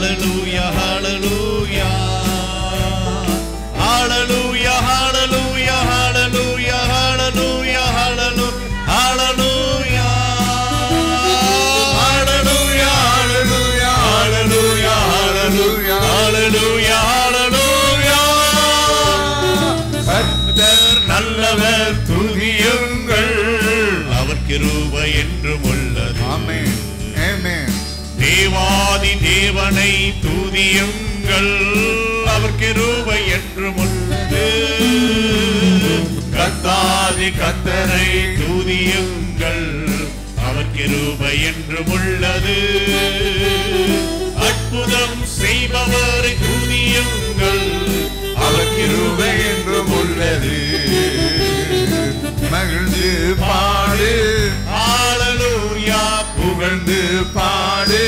ஹalleluya ஹalleluya ஹalleluya ஹalleluya ஹalleluya ஹalleluya ஹalleluya ஹalleluya ஹalleluya ஹalleluya ஹalleluya ஹalleluya ஹalleluya கர்த்தர் நல்லவர் துதியுங்கள் அவர் கிருபை என்றும் உள்ளது. ஆமென் ஆமென். தேவாதி தேவனை துதியுங்கள் அவர் கிருபை என்றும் உள்ளது. கர்த்தாதி கர்த்தரை துதியுங்கள் அவர் கிருபை என்றும் உள்ளது. அற்புதம் செய்பவரை துதியுங்கள் அவர் கிருபை என்றும் உள்ளது. மகிழ்ந்து பாடு ஹalleluya புகழ்ந்து பாடு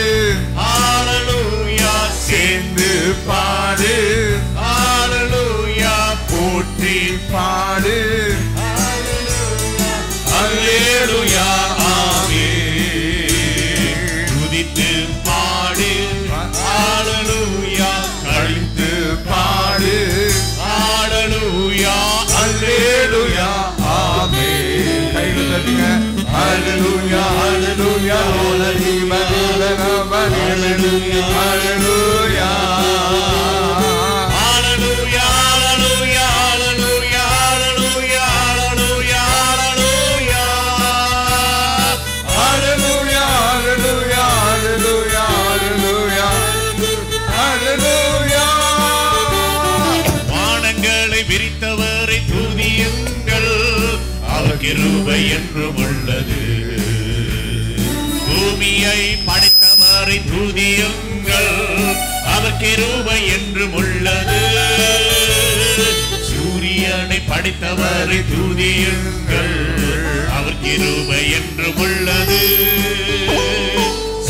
ஹalleluya சேர்ந்து பாடு ஹalleluya போற்றி பாடு ஹalleluya ஆமென். துதித்து பாடு ஹalleluya கழித்து பாடு ஹalleluya ஹalleluya ஆமென். கைகள் தட்டுங்க. ஹalleluya ஹalleluya ஹalleluya ஹalleluya ஹalleluya ஹalleluya ஹalleluya ஹalleluya ஹalleluya ஹalleluya ஹalleluya ஹalleluya ஹalleluya ஹalleluya. வானங்களை விரித்தவரை துதியுங்கள் அவர் கிருபை என்றும் உள்ளது. பூமியை படைத்தவரை துதியுங்கள் அவர் கிருபை என்றும் உள்ளது. சூரியனை படைத்தவரை துதியுங்கள் அவர் கிருபை என்றும் உள்ளது.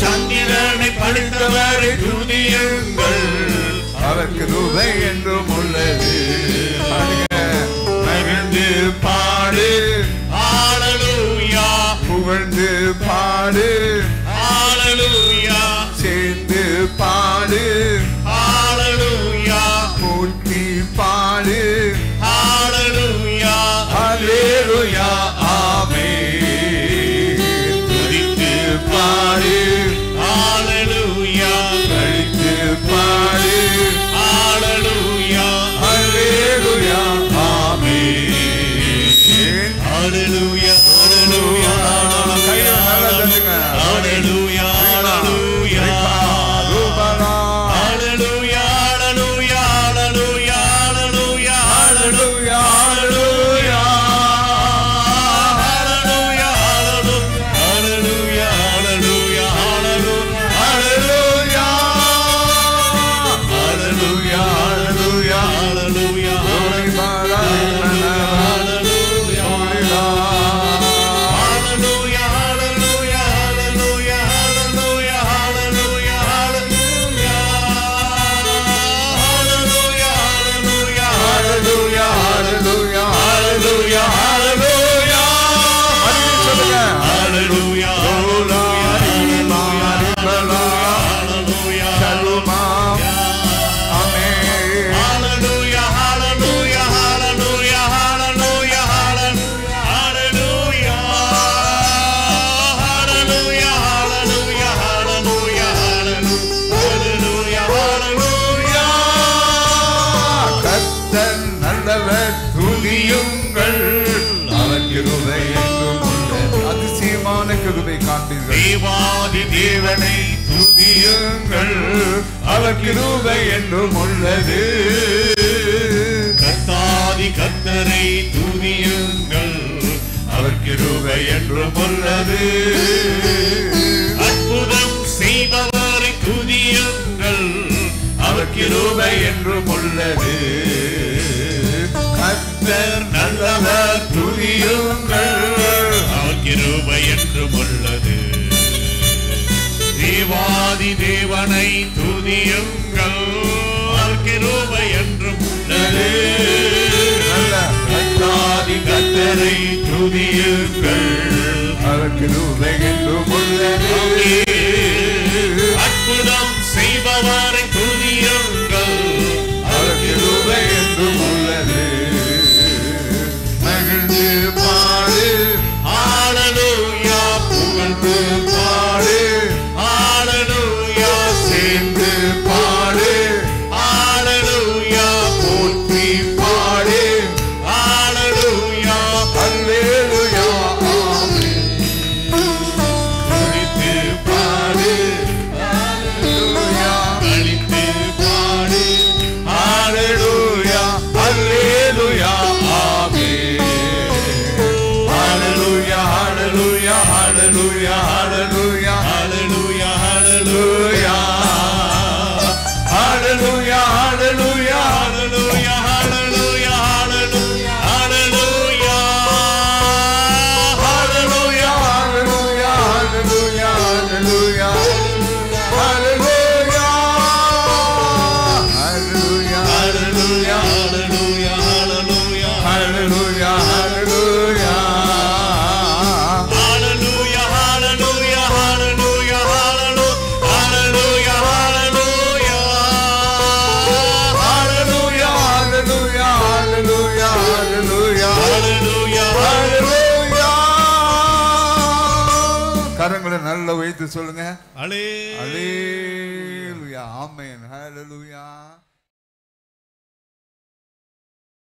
சந்திரனை படைத்தவரை துதியுங்கள் அவர் கிருபை என்றும் உள்ளது. மகிழ்ந்து பாடு ஹalleluya புகழ்ந்து பாடு ஹalleluya சேர்ந்து பாடு ஹalleluya போற்றி பாடு ஹalleluya ஹalleluya ஆமென். துதித்து பாடு ஹalleluya கழித்து பாடு ஹalleluya ஹalleluya ஆமென். ஹalleluya ஹalleluya ஹalleluya ஹalleluya ஹalleluya ஹalleluya ஹalleluya ஹalleluya ஹalleluya ஹalleluya ஹalleluya ஹalleluya ஹalleluya ஹalleluya ஹalleluya ஹalleluya தேவாதி தேவனை துதியுங்கள் அவர் கிருபை என்றும் உள்ளது. கர்த்தாதி கர்த்தரை துதியுங்கள் அவர் கிருபை என்றும் உள்ளது. அற்புதம் செய்பவரை துதியுங்கள் அவர் கிருபை என்றும் உள்ளது. கர்த்தர் நல்லவர் துதியுங்கள் அவர் கிருபை என்றும் உள்ளது. தேவாதி தேவனை துதியுங்கள் அவர் கிருபை என்றும் உள்ளது. கர்த்தாதி கர்த்தரை துதியுங்கள் அவர் கிருபை என்றும் உள்ளது. அற்புதம் செய்பவரை கரங்களை நல்ல வைத்து சொல்லுங்க. அல்லேலூயா. அல்லேலூயா. ஆமென். ஹalleluya.